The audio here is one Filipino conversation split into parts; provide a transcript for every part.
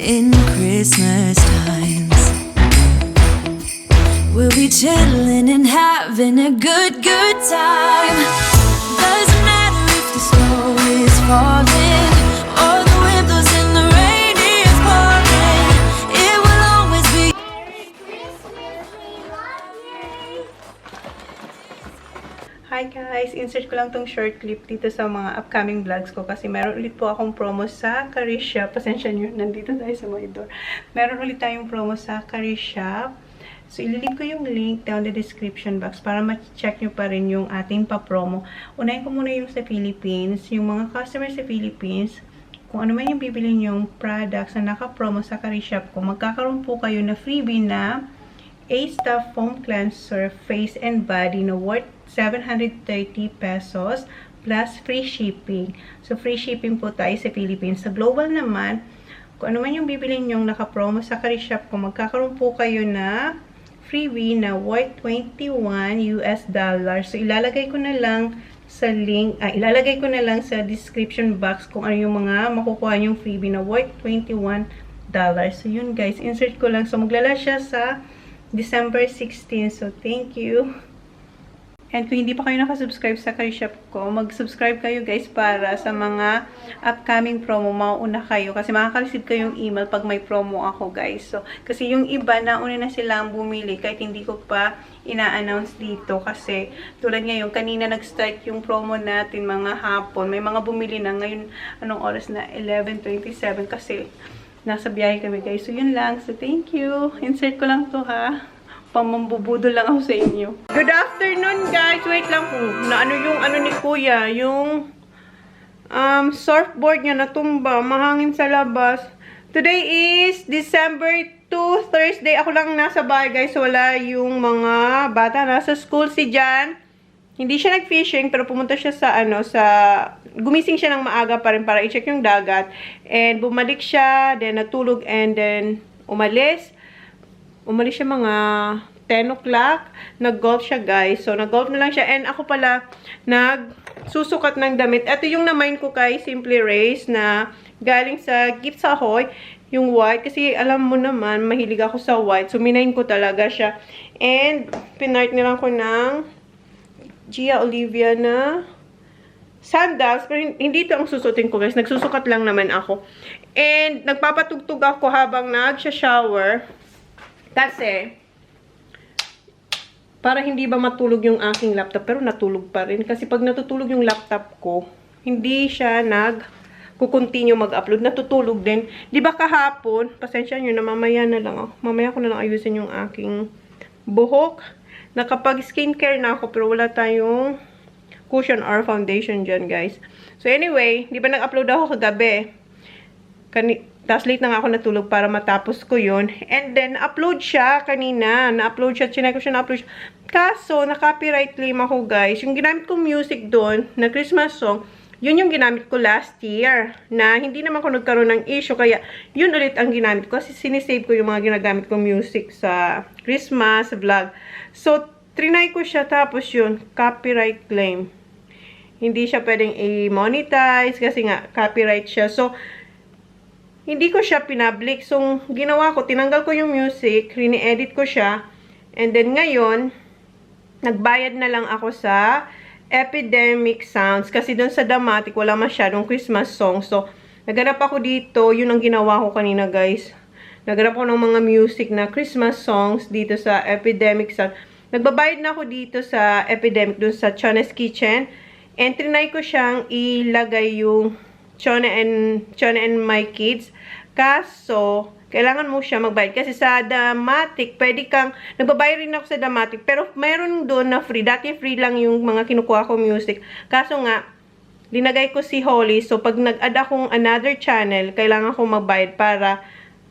in Christmas times. We'll be chilling and having a good time. Doesn't matter if the snow is falling or the wind blows and the rain is pouring. It will always be. Hi guys! Insert ko lang tong short clip dito sa mga upcoming vlogs ko kasi meron ulit po akong promo sa Curry Shop. Pasensya nyo, nandito tayo sa my door. Meron ulit tayong promo sa Curry Shop. So, ililink ko yung link down the description box para ma-check nyo pa rin yung ating pa-promo. Unahin ko muna yung sa Philippines. Yung mga customers sa Philippines, kung ano man yung bibili nyong products na naka-promo sa Curry Shop ko, magkakaroon po kayo na freebie na A.Stop Foam Cleanser Face and Body na worth 730 pesos plus free shipping. So, free shipping po tayo sa Philippines. Sa global naman, kung ano man yung bibili nyong naka-promo sa Curry Shop ko, magkakaroon po kayo na freebie na worth $21. So, ilalagay ko na lang sa link, ilalagay ko na lang sa description box kung ano yung mga makukuha yung freebie na worth $21. So, yun guys, insert ko lang. So, maglala siya sa December 16. So, thank you. And kung hindi pa kayo nakasubscribe sa Curry Shop ko, mag-subscribe kayo guys para sa mga upcoming promo, mauuna kayo. Kasi makaka-receive kayong email pag may promo ako guys. So, kasi yung iba, nauna na silang bumili kahit hindi ko pa ina-announce dito. Kasi tulad ngayon, kanina nag-start yung promo natin mga hapon. May mga bumili na ngayon, anong oras na? 11:27 kasi nasa biyahe kami guys. So, yun lang. So, thank you. Insert ko lang to ha. Pamambubudo lang ako sa inyo. Good afternoon guys. Wait lang po. Na ano yung ano ni Kuya, yung surfboard niya natumba, mahangin sa labas. Today is December 2, Thursday. Ako lang nasa bahay guys. Wala yung mga bata nasa school. Si Jan, hindi siya nag-fishing pero pumunta siya sa gumising siya ng maaga pa rin para i-check yung dagat. And bumalik siya, then natulog and then umalis siya mga 10 o'clock. Nag-golf siya, guys. So, nag-golf na lang siya. And ako pala, nagsusukat ng damit. Ito yung na-mine ko kay Simply Race na galing sa Gift sa Ahoy. Yung white. Kasi alam mo naman, mahilig ako sa white. So, minain ko talaga siya. And, pinart nilang ko ng Gia Olivia na sandals. Pero hindi ito ang susutin ko, guys. Nagsusukat lang naman ako. And, nagpapatugtog ako habang nag-shower. Kasi, para hindi ba matulog yung aking laptop, pero natulog pa rin. Kasi pag natutulog yung laptop ko, hindi siya nag-continue mag-upload. Natutulog din. Di ba kahapon, pasensya nyo na mamaya na lang ako. Mamaya ko na lang ayusin yung aking buhok. Nakapag-skincare na ako, pero wala tayong cushion or foundation dyan, guys. So anyway, di ba nag-upload ako kagabi? Tapos late na nga ako natulog para matapos ko yun. And then, upload siya kanina. Na-upload siya. Chinay ko siya na-upload siya. Kaso, na-copyright claim ako, guys. Yung ginamit kong music doon, na Christmas song, yun yung ginamit ko last year. Na hindi naman ko nagkaroon ng issue. Kaya, yun ulit ang ginamit ko. Kasi sinisave ko yung mga ginagamit kong music sa Christmas vlog. So, trinay ko siya. Tapos yun, copyright claim. Hindi siya pwedeng i-monetize kasi nga, copyright siya. So, hindi ko siya pinablik. So, ginawa ko, tinanggal ko yung music, rini-edit ko siya, and then ngayon, nagbayad na lang ako sa Epidemic Sounds. Kasi doon sa Damatic, wala masyadong Christmas song. So, naghanap ako dito. Yun ang ginawa ko kanina, guys. Naghanap ako ng mga music na Christmas songs dito sa Epidemic Sounds. Nagbabayad na ako dito sa Epidemic, doon sa Chona's Kitchen. And trinay ko siyang ilagay yung ChonaAndMyKids. Kaso, kailangan mo siya magbayad. Kasi sa Damatic, pwede kang, nagbabayad rin ako sa Damatic, pero mayroon doon na free. Dati free lang yung mga kinukuha ko music. Kaso nga, linagay ko si Holly. So, pag nag-add akong another channel, kailangan ko magbayad para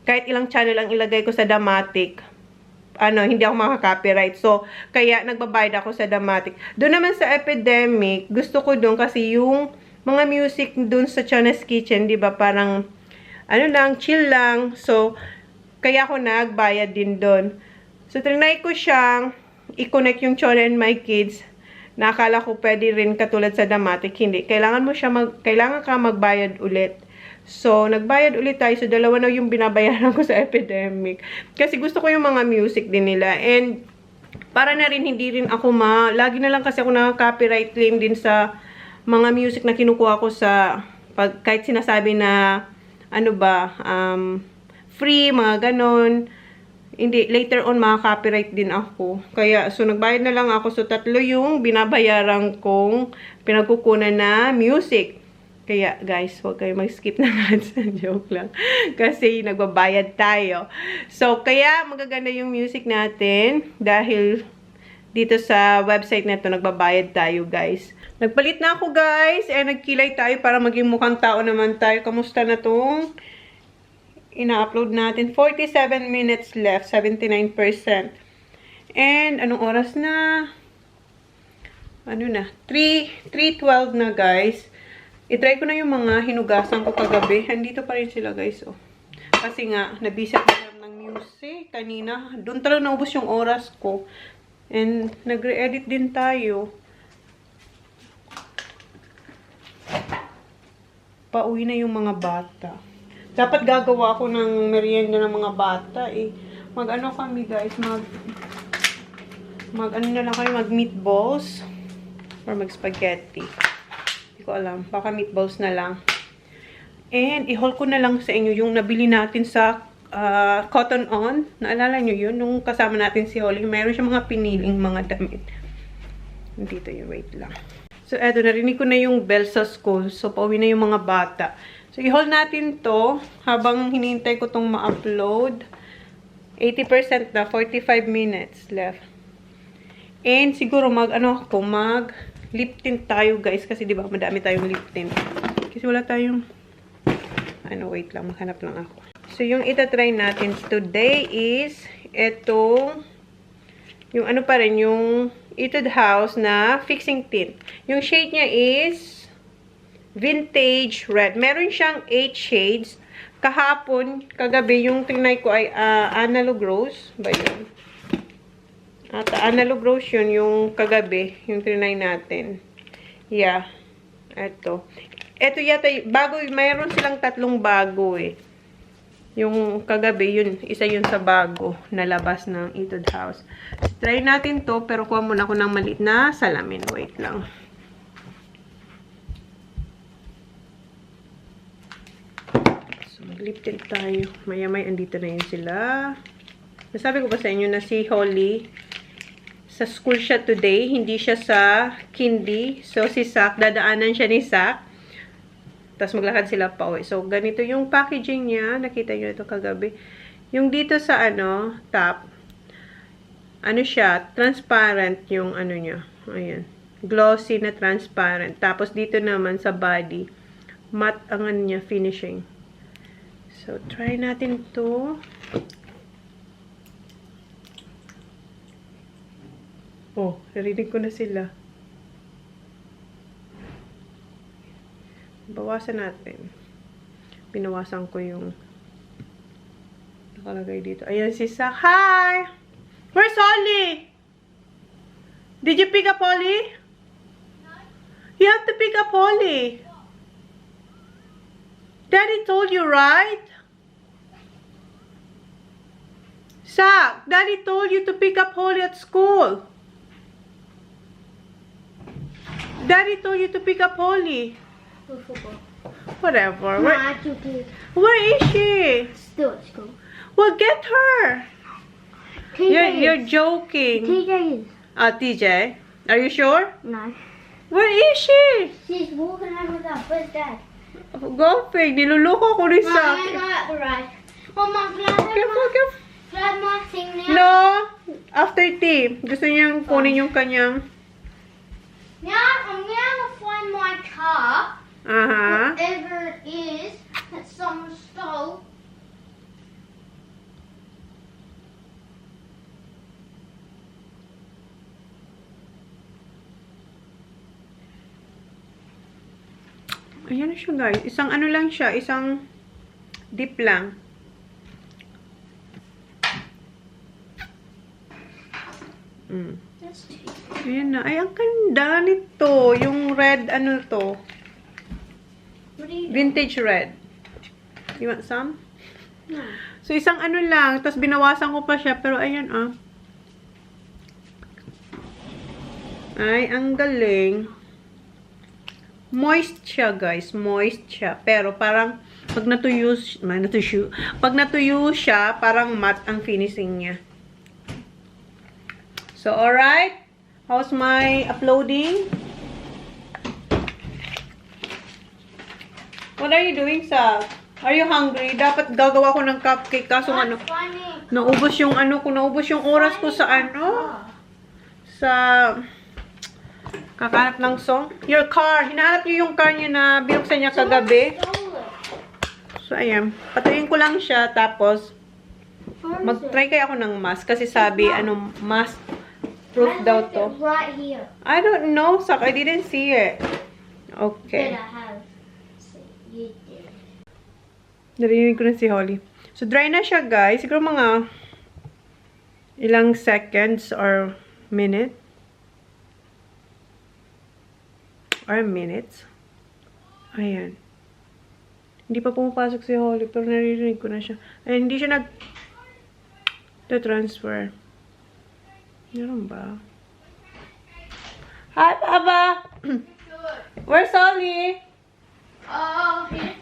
kahit ilang channel ang ilagay ko sa Damatic, hindi ako makaka-copyright. So, kaya nagbabayad ako sa Damatic. Doon naman sa Epidemic, gusto ko doon kasi yung mga music dun sa Chona's Kitchen, di ba, parang, lang, chill lang. So, kaya ako nagbayad din dun. So, trinay ko siyang i-connect yung ChonaAndMyKids. Nakala ko pwede rin katulad sa Damatic. Hindi. Kailangan ka magbayad ulit. So, nagbayad ulit tayo. So, dalawa na yung binabayaran ko sa epidemic. Kasi gusto ko yung mga music din nila. And, para na rin, hindi rin ako lagi na lang kasi ako naka-copyright claim din sa mga music na kinukuha ko sa, kahit sinasabi na, free, mga ganon. Hindi, later on, maka-copyright din ako. Kaya, so, nagbayad na lang ako. So, 3 yung binabayaran kong pinagkukunan na music. Kaya, guys, huwag kayo mag-skip ng ads. Joke lang. Kasi, nagbabayad tayo. So, kaya, magaganda yung music natin. Dahil, dito sa website na ito, nagbabayad tayo, guys. Nagpalit na ako, guys. Nagkilay tayo para maging mukhang tao naman tayo. Kamusta na itong ina-upload natin? 47 minutes left. 79%. And, anong oras na? 3:12 na, guys. I-try ko na yung mga hinugasan ko kagabi. Andito pa rin sila, guys. Oh. Kasi nga, nabisa ko lang ng music kanina. Doon talaga naubos yung oras ko. And, nagre-edit din tayo. Pauwi na yung mga bata. Dapat gagawa ako ng merienda ng mga bata, eh. Mag-ano kami, guys. Mag-ano na lang kami, mag-meatballs. Or mag-spaghetti. Ko alam. Baka meatballs na lang. And, i-haul ko na lang sa inyo yung nabili natin sa Cotton On. Naalala nyo yun? Nung kasama natin si Holly, mayroon siya mga piniling mga damit. Dito yung wait lang. So, eto, narinig ko na yung bell sa school. So, pauwi na yung mga bata. So, i-haul natin to habang hinihintay ko tong ma-upload. 80% na. 45 minutes left. And, siguro lip tint tayo, guys. Kasi, di ba, madami tayong lip tint. Kasi wala tayong, wait lang, maghanap lang ako. So, yung itatry natin today is, yung yung Etude House na fixing tint. Yung shade niya is, Vintage Red. Meron siyang 8 shades. Kagabi, yung tinry ko ay Analog Rose. Ba yun? At analog rose yun, yung kagabi, yung trinay natin. Yeah. Ito yata, mayroon silang 3 bago eh. Yung kagabi, yun, isa yun sa bago na labas ng Etude House. So, try natin to, pero kuha muna ako ng maliit na salamin. Wait lang. So, mag-lip tint tayo. Maya-may, andito na yun sila. Nasabi ko ba sa inyo na si Holly, sa school siya today, hindi siya sa kindi. So, si Sak, dadaanan siya ni Sak. Tapos, maglakad sila pa uwi. So, ganito yung packaging niya. Nakita nyo ito kagabi. Yung dito sa, top, siya, transparent yung, niya. Ayan. Glossy na transparent. Tapos, dito naman sa body, matte ang niya, finishing. So, try natin to. Oh, narinig ko na sila. Bawasan natin. Binawasan ko yung nakalagay dito. Ayan si Sak. Hi! Where's Holly? Did you pick up Holly? No. You have to pick up Holly. Daddy told you, right? Sak, Daddy told you to pick up Holly at school. Daddy told you to pick up Holly. Whatever. No, I took it. Where is she? Still at school. Well, get her. You're joking. TJ is. TJ. Are you sure? No. Where is she? She's walking over there. Where's Dad? Go, Pig. Niluloko ko ni No, Sak. I got it right. Mama, can I have Careful, careful. can I have my thing now? No. After tea. Gusto niyang kunin yung kanyang... Now I'm gonna find my car. Whatever it is that someone stole. Ayan na siya, guys. Isang lang siya. Isang dip lang. That's too. Ayan na. Ay, ang ganda nito. Yung red, to? What are you doing? Vintage red. You want some? No. So, isang ano lang. Tapos, binawasan ko pa siya. Pero, ayan, ah. Ay, ang galing. Moist siya, guys. Moist siya. Pero, parang, pag natuyo siya, parang matte ang finishing niya. So, alright. How's my uploading? What are you doing, Sal? Are you hungry? Dapat gagawa ko ng cupcake. Kaso ano, naubos yung ano ko, naubos yung oras ko sa ano, sa kakanap ng song. Your car. Hinahanap niyo yung car niya na binuksan niya kagabi. So, ayan. Patayin ko lang siya. Tapos, mag-try kaya ako ng mask. Kasi sabi, ano, mask proof daw to. Right here. I don't know, Sak. I didn't see it. Okay. Did I have? You did. Narinig ko na si Holly. So, dry na siya, guys. Siguro mga ilang seconds or minute. Or minutes. Ayan. Hindi pa pumapasok si Holly, pero naririnig ko na siya. Ayan, hindi siya nag-transfer. Meron ba? Hi, Papa! Where's Holly? Here.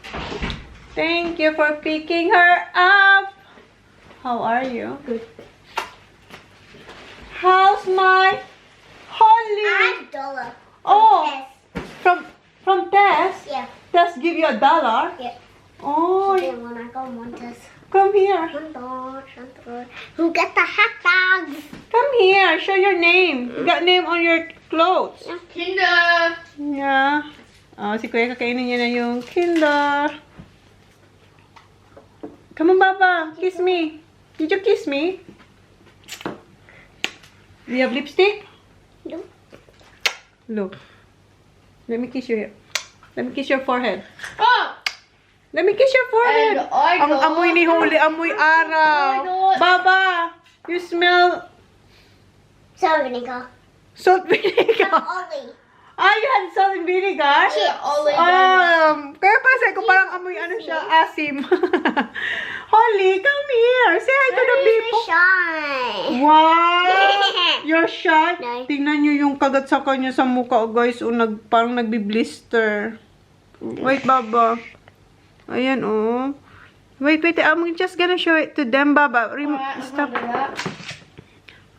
Thank you for picking her up. How are you? Good. How's my Holly? $1. Oh, Yes. from Tess? Yeah. Tess give you $1? Yeah. Oh, Then when I go on this, come here. $1. Who get the hot dogs? Come here. Show your name. You got name on your clothes. Kinder. Yeah. Oh, si Kuya kakainin niya na yung Kinder. Come on, Baba. Kiss me. Did you kiss me? Do you have lipstick? No. Look. Let me kiss you here. Let me kiss your forehead. Oh! Let me kiss your forehead. And I Ang don't- amoy ni Holy, amoy araw. I don't- Baba, you smell Salt vinegar. salt vinegar. Ollie. Ah, you had salt and vinegar? Ollie. Kaya kasi ko parang amoy ano siya, asim. Holly, come here. Say hi to the people. Shy. Wow! You're shy? No. Tingnan nyo yung kagat sa kanya sa mukha, guys. O, parang nagbi-blister. Wait, Baba. Ayan, oh. Wait. I'm just gonna show it to them, Baba. Stop.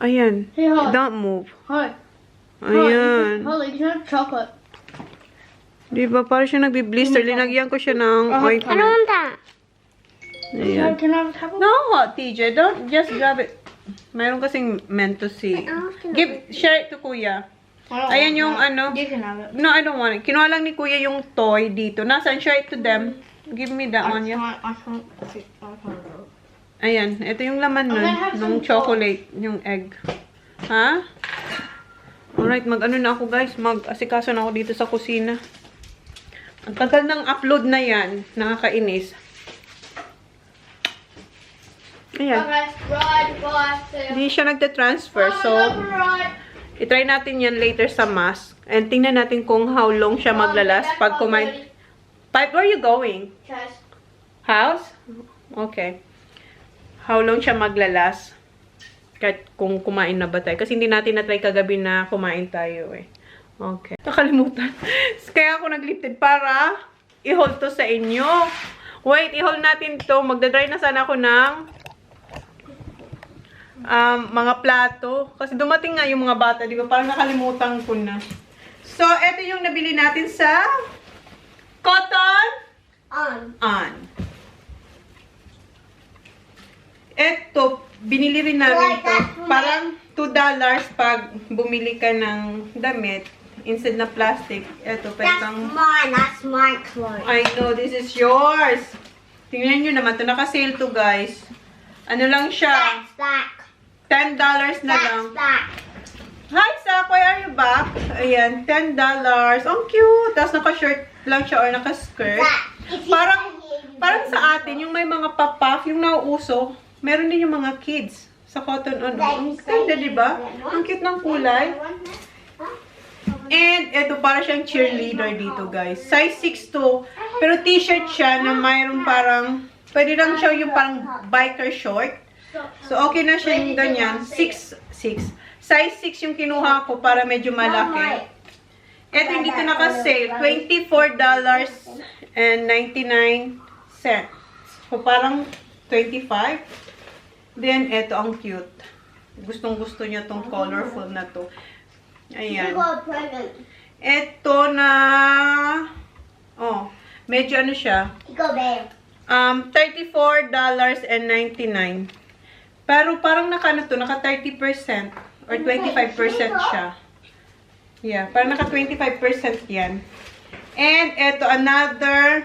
Ayan. Hey, Holly. Don't move. Hi. Ayan. Holly, can you have chocolate? Diba? Parang siya nagbi-blister. Linagyan ko siya ng ointment. want that. Ayan. Can I have chocolate? No, TJ. Don't just grab it. Mayroon kasing Mentos-C. Share it to Kuya. Ayan yung ano. You can have it. No, I don't want it. Kinuha lang ni Kuya yung toy dito. Nasaan? Share it to them. Give me that one, yeah. I can't do it. Ayan. Ito yung laman nun. Nung chocolate. Yung egg. Ha? Alright, mag-ano na ako, guys. Mag-asikaso na ako dito sa kusina. Ang tagal ng upload na yan. Nakakainis. Ayan. Okay, right. Hindi siya nagte-transfer. So, itry natin yan later sa mask. And tingnan natin kung how long siya maglalas pag kumain. Pipe, where are you going? House? Okay. How long siya maglalas? Kahit kung kumain na ba tayo. Kasi hindi natin na-try kagabi na kumain tayo eh. Okay. Nakalimutan. Kaya ako naglifted para i-hold to sa inyo. Wait, i-hold natin to. Magdadry na sana ako ng mga plato. Kasi dumating nga yung mga bata, di ba? Parang nakalimutan ko na. So, ito yung nabili natin sa Cotton On. Ito, binili rin namin to. Parang $2 pag bumili ka ng damit. Instead na plastic. Ito, pwedeng... mine. That's my clothes. I know, this is yours. Tingnan nyo naman. Ito, naka-sale to, guys. Ano lang siya? Back. $10 na lang. Back. Hi, Sak! Why are you back? Ayan, $10. Ang cute! Tapos naka-shirt lang siya or naka-skirt. Parang sa atin, yung may mga pop-puff, yung nauuso, meron din yung mga kids sa Cotton On. Ang ganda, diba? Ang cute ng kulay. And ito, para siyang cheerleader dito, guys. Size 6 to. Pero t-shirt siya na mayroong parang, pwede lang siya yung parang biker short. So, okay na siya yung ganyan. 6. Size 6 yung kinuha ko para medyo malaki. Ito, hindi ito naka-sale. $24.99. So, parang 25. Then, ito, ang cute. Gustong-gusto niya tong colorful na to. Ayan. Ito na, medyo ano siya. $34.99. Pero parang naka 30% or 25% siya. Yeah, parang naka 25% yan. And ito, another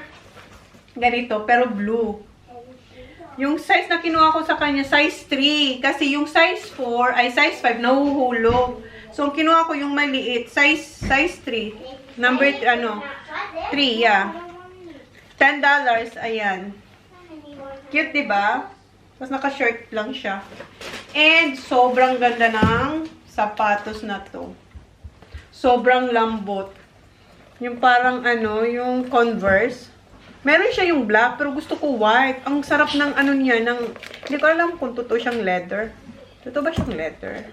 ganito, pero blue. Yung size na kinuha ko sa kanya, size 3. Kasi yung size 4 ay size 5, nahuhulog. So, ang kinuha ko yung maliit, size 3. Number, 3, yeah. $10, ayan. Cute, diba? Tapos naka-shirt lang siya. And, sobrang ganda ng sapatos na to. Sobrang lambot. Yung parang, yung Converse. Meron siya yung black, pero gusto ko white. Ang sarap ng niya, hindi ko alam kung totoo siyang leather. Totoo ba siyang leather?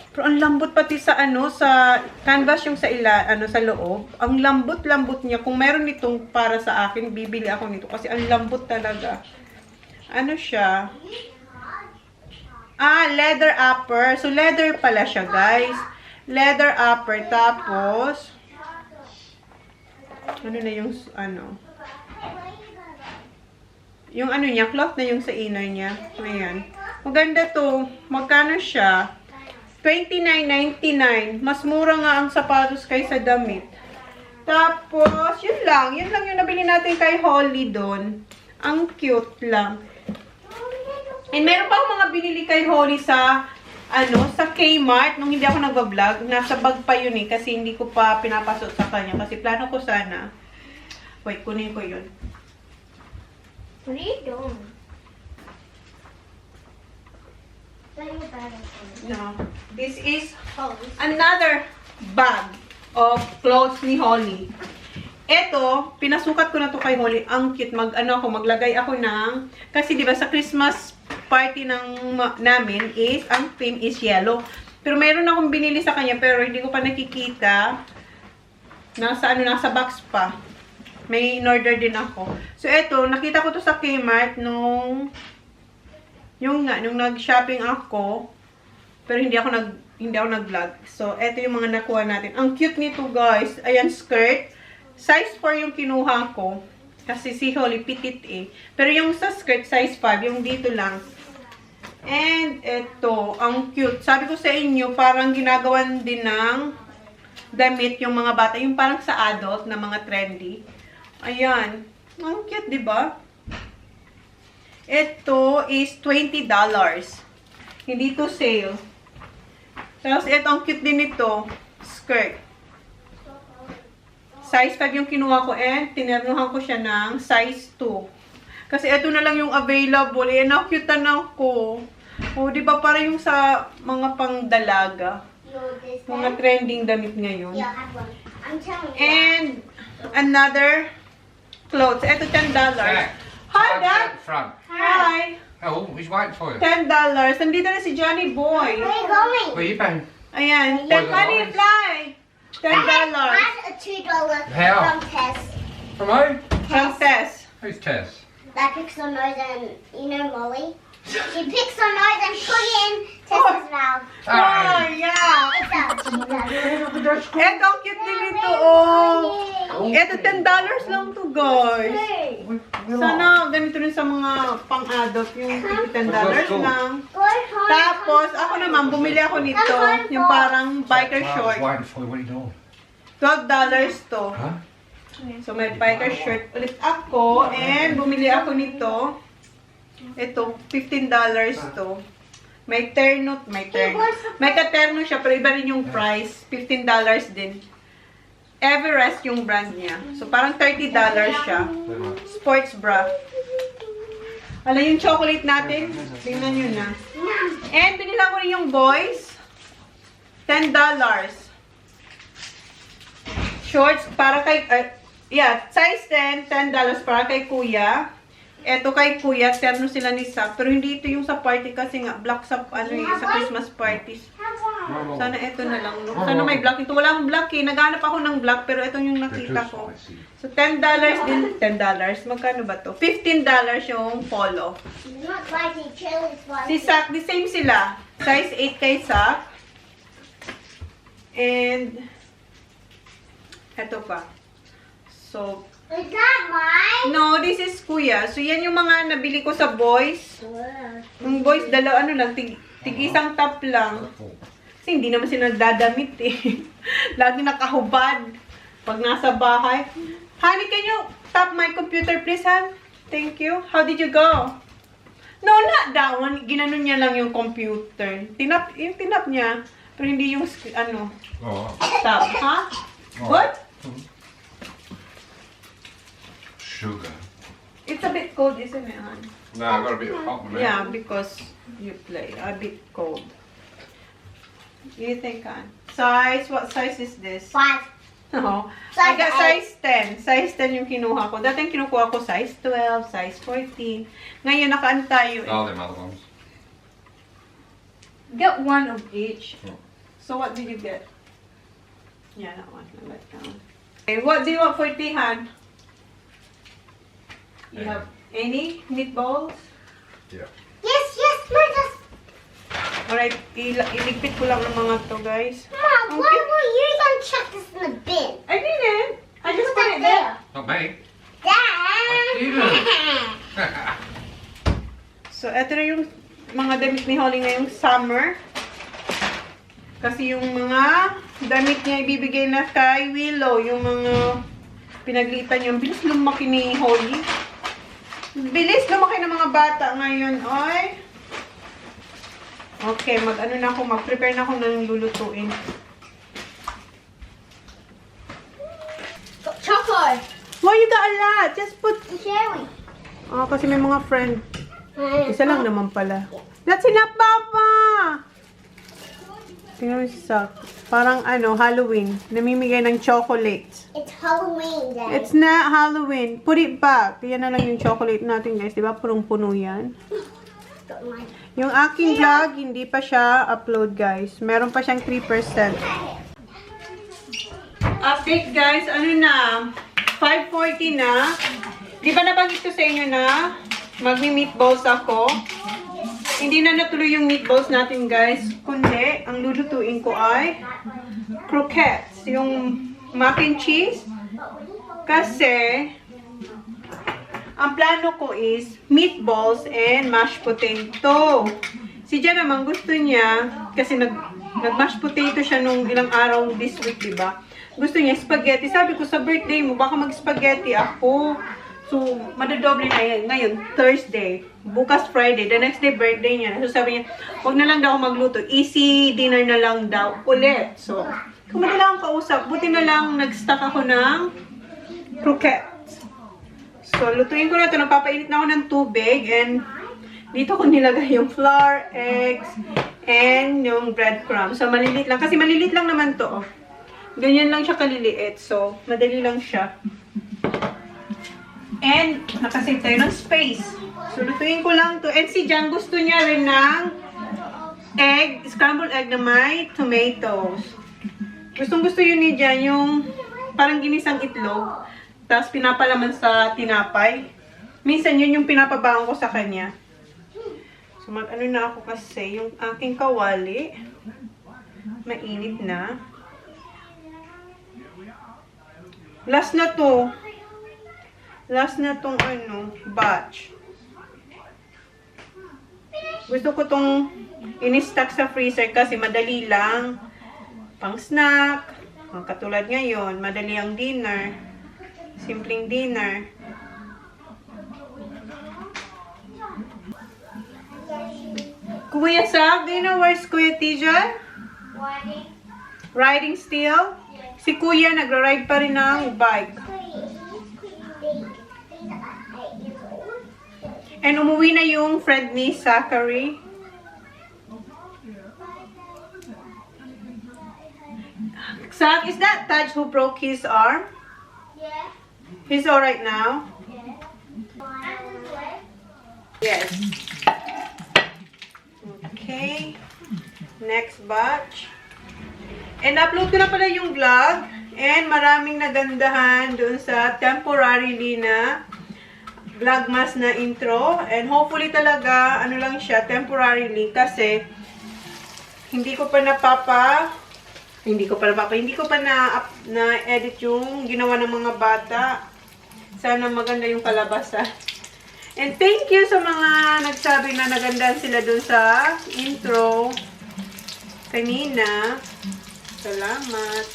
Pero ang lambot pati sa sa canvas yung sa sa loob. Ang lambot-lambot niya. Kung meron nitong para sa akin, bibili ako nito kasi ang lambot talaga. Ano siya? Leather upper. So leather pala siya, guys. Leather upper, tapos ano na yung yung niya, cloth na yung sa inner niya. Ayan. Maganda to. Magkano siya? $29.99. Mas mura nga ang sapatos kaysa damit. Tapos, yun lang. Yun lang yung nabili natin kay Holly doon. Ang cute lang. And meron pa akong mga binili kay Holly sa sa Kmart. Nung hindi ako nag-vlog, nasa bag pa yun eh. Kasi hindi ko pa pinapasok sa kanya. Kasi plano ko sana. Wait, kunin ko yun. What are you doing? No. This is another bag of clothes ni Holly. Ito, pinasukat ko na to kay Holly. Ang cute. Maglagay ako ng, kasi diba sa Christmas party namin is, ang theme is yellow. Pero mayroon akong binili sa kanya, pero hindi ko pa nakikita. Nasa box pa. May in-order din ako. So, ito, nakita ko to sa Kmart nung nag-shopping ako. Pero hindi ako nag-vlog. So, ito yung mga nakuha natin. Ang cute nito, guys. Ayan, skirt. Size 4 yung kinuha ko. Kasi si Holly, petite eh. Pero yung sa skirt, size 5. Yung dito lang. And, ito, ang cute. Sabi ko sa inyo, parang ginagawan din ng damit yung mga bata. Yung parang sa adult na mga trendy. Ayan. Ang cute, diba? Ito is $20. Hindi to sale. Tapos, ito, ang cute din ito. Skirt. Size 5 yung kinuha ko and tinernuhan ko siya ng size 2. Kasi ito na lang yung available. Eh, na-cute na ako. O, diba parang yung sa mga pangdalaga. Mga trending damit ngayon. And, another clothes. Ito, $10. Hi, Dad! Front. Hi! Oh, he's waiting for you. $10. Nandito na si Johnny Boy. Where are you going? Where you been? Ayan. Why the Money noise? fly. $10. I have a $2 How? from Tess. From who? From Tess. Who's Tess? That picks her nose and, Molly? She picks her nose and put it in Tess's mouth. Oh, yeah. It's out. She does. Eto, ang cute din ito, oh. Eto, $10 lang to, guys. Sana ganito rin sa mga pang-adult, yung $10 lang. Tapos, ako naman, bumili ako nito, yung parang biker I was short. waiting for you. What are you doing? $12 to. Huh? So, may biker shirt ulit ako, and bumili ako nito. Ito, $15 to. May terno, may katerno siya, pero iba rin yung price. $15 din. Everest yung brand niya. So, parang $30 siya. Sports bra. Alam yung chocolate natin? Tingnan nyo na. And, binila ko rin yung boys. $10. Shorts para kay, size 10, $10 para kay kuya. Eto kay kuya, terno sila ni Sak. Pero hindi ito yung sa party kasi nga, black sa, sa Christmas parties. Sana eto na lang. No? Sana may black. Ito walang black eh. Naghanap ako ng black pero ito yung nakita ko. So, $10 din. $10. Magkano ba to? $15 yung polo. Si Sak, the same sila. Size 8 kay Sak. And, eto pa. So, Is that mine? no, this is kuya. So, yan yung mga nabili ko sa boys. Yung boys, tig-isang top lang. Kasi hindi naman sila nagdadamit eh. Lagi nakahubad pag nasa bahay. Honey, can you tap my computer please, Han? Thank you. How did you go? No, not that one. Ginanon niya lang yung computer. Yung tinap niya. Pero hindi yung, tap. Ha? What? Sugar. It's a bit cold, isn't it, Han? No, I got a bit hot with it. Yeah, because you play. A bit cold. What do you think, Han? Size? What size is this? 5. No. I got size 10. Size 10 yung kinuha ko. Dati yung kinukuha ko size 12, size 14. Ngayon, nakaan tayo eh. Oh, them other ones. Get one of each. Oh. So, what did you get? Yeah, that one. I like that one. Okay, what do you want for tea, Han? You have any meatballs? Yeah. Yes, let us. Alright, iligpit ko lang ng mga to, guys. Mom, why were you gonna check this in the bin? I didn't. I just Put put that it there. Not me. Dad. So, eto na yung mga damit ni Holly ngayong summer. Kasi yung mga damit niya ibibigay na kay Willow. Yung mga pinaglitan niya. Bilis lumaki ni Holly. Bilis lumaki ng mga bata ngayon, oy. Okay, mag-prepare na ako ng lulutuin. Chocolate. Why you got a lot? Just put... Cherry. Oh, kasi may mga friend. Isa lang naman pala. That's enough, Papa! Tingnan mo si Sak. Parang Halloween. Namimigay ng chocolates. It's Halloween, Dad. It's not Halloween. Put it back. Yan na lang yung chocolate natin, guys. Diba? Punong-puno yan. Yung aking vlog, hindi pa siya upload, guys. Meron pa siyang 3%. Update, guys. Ano na? 5:40 na. Di ba nabanggit ko sa inyo na magmi-meatballs ako? Hindi na natuloy yung meatballs natin, guys. Kundi, ang lulutuin ko ay croquettes. Yung mac and cheese. Kasi, ang plano ko is meatballs and mashed potato. Si Jan naman gusto niya, kasi nag-mashed potato siya nung ilang araw this week, diba? Gusto niya spaghetti. Sabi ko, sa birthday mo, baka mag-spaghetti ako. So, madadoble na yan. Ngayon, Thursday. Bukas Friday. The next day, birthday niya. So, sabi niya, huwag na lang daw magluto. Easy dinner na lang daw ulit. So, kung madala akong kausap, buti na lang nag-stock ako ng croquettes. So, lutuin ko na ito. Nagpapainit na ako ng tubig. And, dito ko nilagay yung flour, eggs, and yung breadcrumbs. So, malilit lang. Kasi malilit lang naman to. Ganyan lang siya kaliliit. So, madali lang siya. And, nakasave tayo ng space. So, lutuin ko lang to. And si Jan gusto niya rin ng egg, scrambled egg na may tomatoes. Gustong gusto yun ni Jan, yung parang ginisang itlog. Tapos pinapalaman sa tinapay. Minsan yun yung pinapabaon ko sa kanya. So, mag-ano na ako kasi, yung aking kawali, mainit na. Last na to. Last na tong batch. Gusto ko tong in-stack sa freezer kasi madali lang. Pang snack. Katulad ngayon, madali ang dinner. Simpleng dinner. Kuya Sab, do you know where's Kuya Tijan? Riding still? Si Kuya nagra-ride pa rin ng bike. And umuwi na yung friend ni Zachary. Sak, is that Taj who broke his arm? Yeah. He's alright now? Yeah. And his leg. Yes. Okay. Next batch. And upload ko na pala yung vlog. And maraming nagandahan doon sa temporarily na vlogmas na intro. And hopefully talaga, ano lang siya, temporarily. Kasi, hindi ko pa na-edit yung ginawa ng mga bata. Sana maganda yung kalabasan. And thank you sa mga nagsabi na nagandahan sila dun sa intro kanina. Salamat.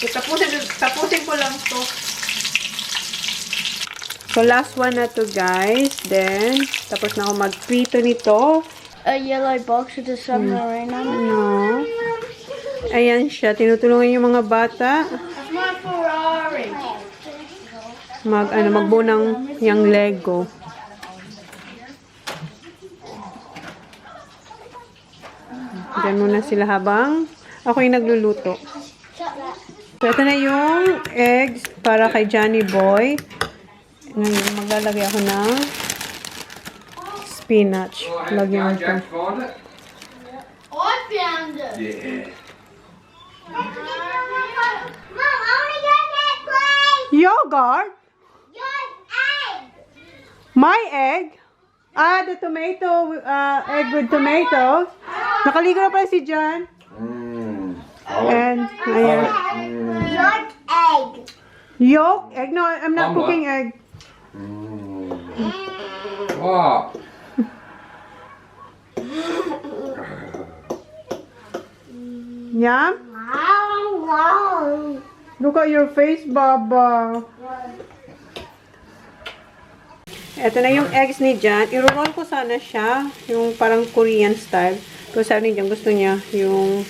So, tapusin ko lang to. So, last one na to, guys. Then, tapos na ako magprito nito. A yellow box with a submarine on it. No. Ayan siya. Tinutulungan yung mga bata. That's my Ferrari. Magbuo ng yung Lego. Diyan muna sila habang ako yung nagluluto. So, ito na yung eggs para kay Johnny Boy. Ngayon, maglalagay ako ng spinach. Lagyan ko. I found it. Yeah. Mom, I want to get that place. Yogurt? Your egg. My egg? Ah, the tomato, egg with tomatoes. Nakaligo na pala si John. And, ayan. Your egg. Yolk? Egg? No, I'm not cooking egg. Wow. Yum? Wow. Look at your face, Baba. Ito na yung eggs ni John. I-roll ko sana siya. Yung parang Korean style. Pero sabi ni John, gusto niya yung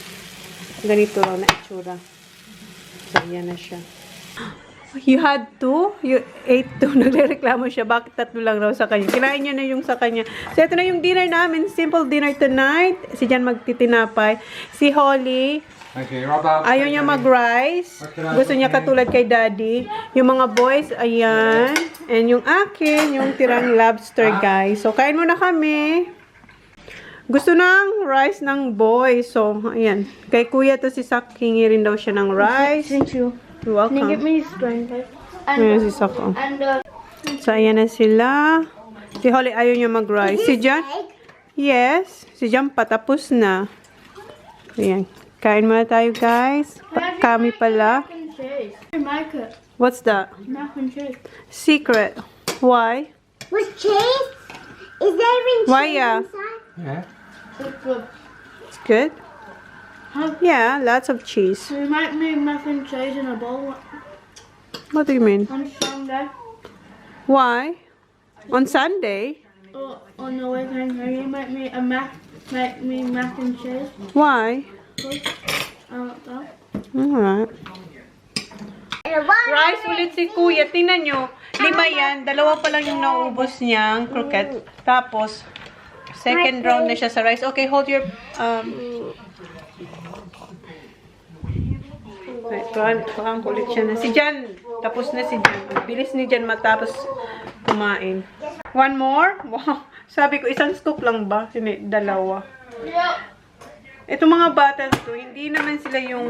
ganito raw na itsura. So, yan na siya. You had two? You ate two. Nagrereklamo siya. Bakit tatlo lang raw sa kanya? Kinain niya na yung sa kanya. So, ito na yung dinner namin. Simple dinner tonight. Si Jan magtitinapay. Si Holly, Okay, Robert. ayaw niya mag-rice. Gusto niya katulad kay Daddy. Yung mga boys, ayan. And yung akin, yung tirang lobster, guys. So, kain muna kami. Gusto ng rice ng boys. So, ayan. Kay kuya to si Sak, hingi rin daw siya ng rice. Thank you. You're welcome. Can you get me a spoon, please? Ayan si Sak. Oh. And So, ayan na sila. Si Holly ayaw niya mag-rice. Si Jan? Yes. Si Jan patapos na. Ayan. Kain muna tayo, guys. Kami pala. mac and cheese. Make it. What's that? Mac and cheese. Secret. Why? With cheese? Is there even Why, yeah? Yeah. It's good. It's good? Huh? Yeah, lots of cheese. So you make me mac and cheese in a bowl What do you mean? on Sunday Why? On Sunday? or on the weekend. Can you make me mac and cheese? Why? Please? I like that. Alright. Rice ulit si Kuya. Tingnan nyo. 5 yan. 2 pa lang yung naubos niyang croquette. Tapos, second round na siya sa rice. Okay, hold your... Parang kulit siya na. Si Jan. Tapos na si Jan. Bilis ni Jan matapos kumain. One more? Wow. Sabi ko, isang scoop lang ba? Hindi, 2. Yep. Itong mga bata to, hindi naman sila yung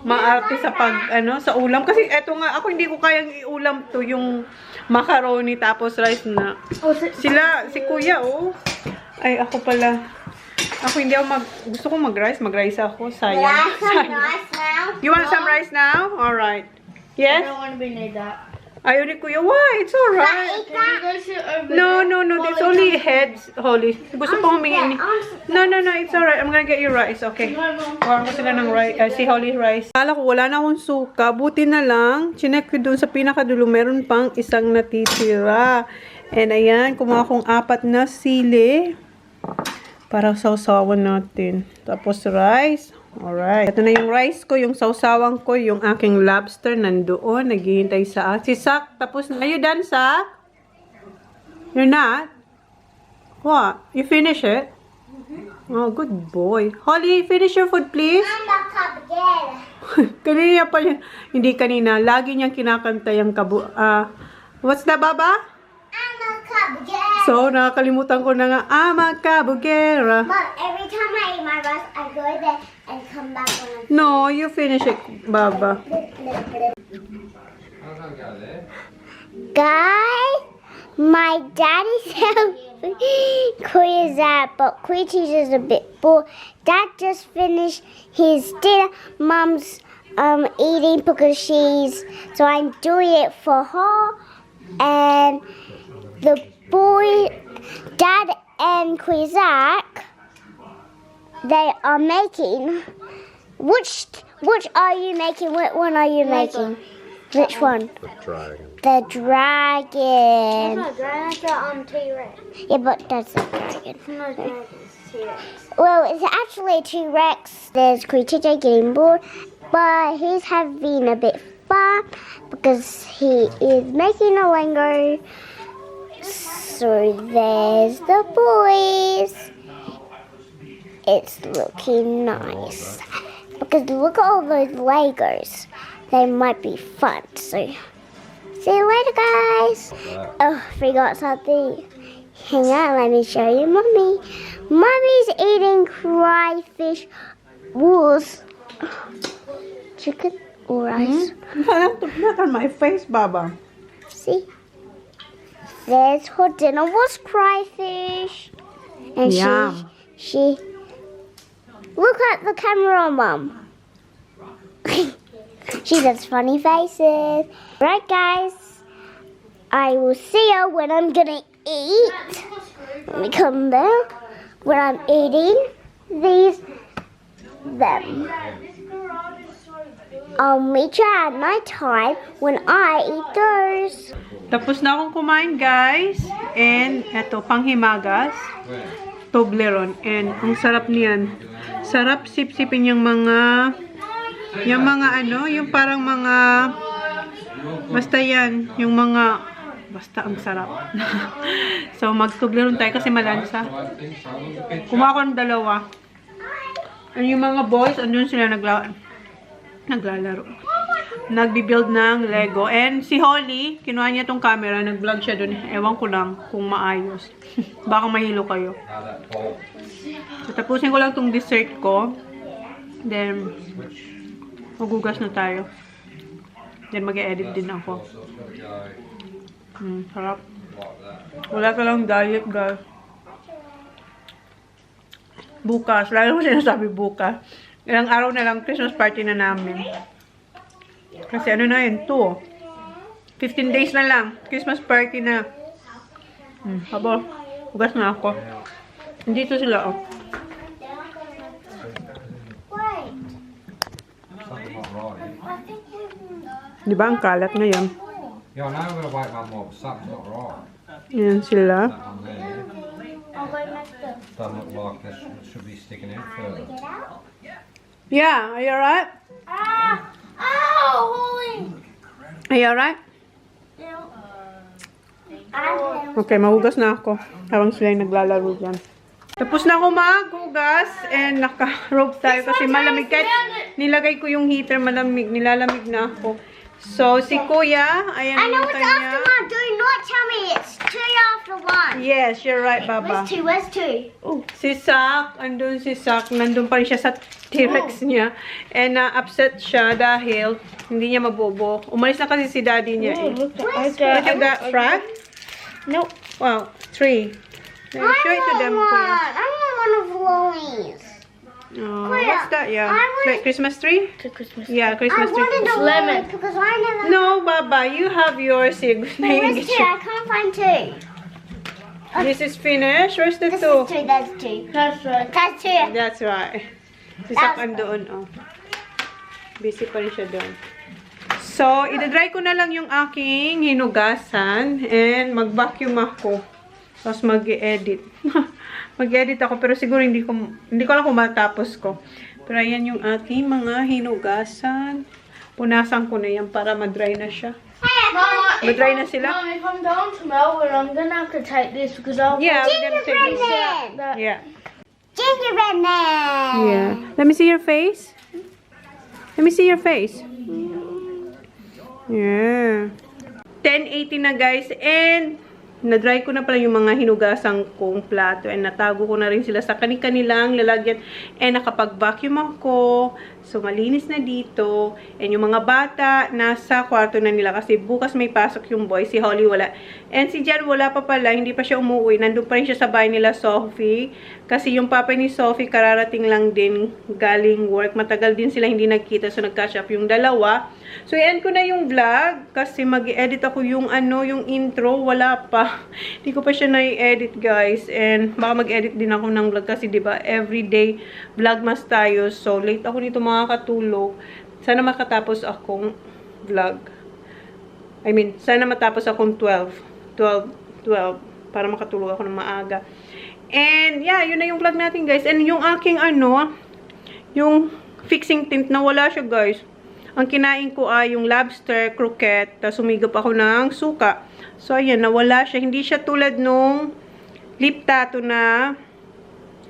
maarte sa sa ulam. Kasi eto nga, ako hindi ko kayang iulam to, yung macaroni tapos rice na. Sila, si Kuya, oh. Ay, ako pala. Ako hindi ako gusto ko mag-rice ako. Sayang. You want some rice now? Alright. I Yes? don't want to be near that. Ayaw ni Kuya, why? It's alright. Can you go sit over No, there? no, it's only heads, Holly. Gusto ko humingi. No, it's alright. I'm gonna get you rice, okay? Warm ko sila ng rice, si Holly rice. Kala ko wala na akong suka. Buti na lang. Chinek ko doon sa pinakadulo. Meron pang isang natitira. And ayan, kumuha akong 4 na sili. Para sausawan natin. Tapos rice. Alright. Ito na yung rice ko, yung sausawan ko, yung aking lobster nandoon. Naghihintay sa si Sak. Tapos na. Are you done, Sak? You're not? What? You finish it? Oh, good boy. Holly, finish your food, please. I'm a cupcake. Kanina pa yun. Hindi kanina. Lagi niyang kinakanta yung what's that, Baba? I'm a cupcake. So, nakakalimutan ko na nga, ama kabugera. Mom, every time I eat my rice, I go there and come back when I'm No, you finish it, Baba. Guys, my daddy's helping quiz that, but quiz teacher's a bit bored. Dad just finished his dinner. Mom's eating because so I'm doing it for her. And the boy, Dad and Quizak, they are making. Which are you making? What one are you making? Which one? The dragon. No, dragon's the T-Rex. Yeah, but that's a dragon. No, dragon's T-Rex. Well, it's actually a T-Rex. There's Creature getting bored, but he's having a bit fun because he is making a Lego. So there's the boys. It's looking nice. Because look at all those Legos. They might be fun. So see you later, guys. Oh, forgot something. Hang on, let me show you Mommy. Mommy's eating crayfish wool's chicken or rice. Not on my face, Baba. See? There's her dinner was crayfish. And Yum. she look at the camera, Mom. She does funny faces. Right, guys. I will see you when I'm gonna eat. Let me come there. When I'm eating them. I'll meet you at night time when I eat those. Tapos na akong kumain, guys. And eto, panghimagas. Toblerone. And ang sarap niyan. Sarap sip-sipin yung mga ano, yung parang mga basta yan, yung mga basta ang sarap. So mag-Toblerone tayo kasi malansa. Kumain ako ng dalawa. And yung mga boys, andun sila naglalaro. Nagbi-build ng Lego. And si Holly, kinuha niya tong camera, nag-vlog siya dun. Ewan ko lang kung maayos. Baka mahilo kayo. So, tapusin ko lang tong dessert ko. Then, magugas na tayo. Then, mag-e-edit din ako. Sarap. Wala ka lang diet, guys. Bukas. Lalo ko sinasabi bukas. Ilang araw na lang, Christmas party na namin. Kasi ano na yun, 15 days na lang. Christmas party na. Habo, hugas na ako. Dito sila, oh. Di ba ang kalat ngayon? Yeah, I know I'm going to wake mum up. Something's not right. Yan sila. That one there doesn't look like this should be sticking out further. Yeah, are you alright? Are you alright? Okay, mahugas na ako. Habang sila yung naglalaro dyan. Tapos na ako maghugas and naka-robe tayo kasi malamig. Kahit nilagay ko yung heater, malamig. Nilalamig na ako. So, si Kuya, ayan I know yung it's kanya. after one. Do not tell me it's 2 after 1. Yes, you're right, Baba. Where's 2? Where's 2? Oh, si Sak, andun si Sak, nandun pa rin siya sa T-Rex niya. And upset siya dahil hindi niya mabobo. Umalis na kasi si daddy niya eh. Look at that frog. Nope. Wow, 3. Show it to them, Kuya. I want one of Louie's. Oh, Kuya, what's that? Yeah, I want- like Christmas tree? To Christmas. Yeah, I Christmas tree. wanted a Lemon. Louie because I never. No, Baba, you have yours. Where's 2? I can't find 2. This is finished. Where's the This 2? is 2. That's 2. That's right. That's 2. That's right. Si Sak andoon, oh. Busy pa rin siya doon. So, idadry ko na lang yung aking hinugasan and mag-vacuum ako. Tapos mag-edit. Mag-edit ako pero siguro hindi ko lang kung matapos ko. Pero ayan yung aking mga hinugasan. Punasan ko na yan para ma-dry na siya. Mama, Ma-dry na sila? Mom, if I'm down to Melbourne, I'm gonna have to take this because I'll. Yeah, we're gonna take this. Gingerbread man. Yeah. gingerbread man. Yeah. Let me see your face. Let me see your face. Yeah. 10:80 na guys, and na-dry ko na pala yung mga hinugasan kong plato, and natago ko na rin sila sa kanilang lalagyan, and nakapag-vacuum ako, so malinis na dito, and yung mga bata nasa kwarto na nila kasi bukas may pasok yung boy, si Holly wala, and si Jan wala pa pala, hindi pa siya umuwi, nandun pa rin siya sa bahay nila Sophie, kasi yung papa ni Sophie kararating lang din galing work, matagal din sila hindi nagkita, so nag-catch up yung dalawa. So, i-end ko na yung vlog kasi mag-edit ako yung yung intro. Wala pa. Hindi ko pa siya na-edit, guys. And baka mag-edit din ako ng vlog kasi, diba, everyday vlogmas tayo. So, late ako nito makakatulog. Sana makatapos akong vlog. I mean, sana matapos akong 12 para makatulog ako ng maaga. And, yeah, yun na yung vlog natin, guys. And yung aking, yung fixing tint, nawala siya, guys. Ang kinain ko ay yung lobster croquette, tapos umigop ako ng suka. So, ayan, nawala siya. Hindi siya tulad nung lip tattoo na,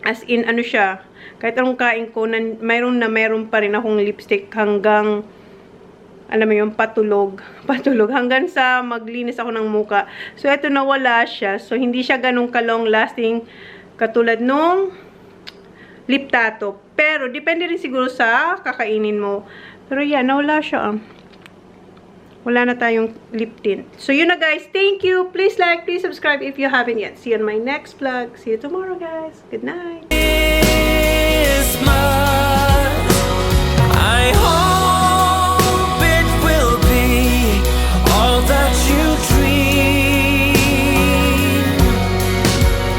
as in, siya. Kahit anong kain ko, mayroon pa rin akong lipstick hanggang, alam mo yung patulog, hanggang sa maglinis ako ng muka. So, eto nawala siya. So, hindi siya ganun ka-long lasting katulad nung lip tattoo. Pero, depende rin siguro sa kakainin mo. Pero yan, nawala siya. Wala na tayong lip tint. So, yun na guys. Thank you. Please like, please subscribe if you haven't yet. See you on my next vlog. See you tomorrow, guys. Good night.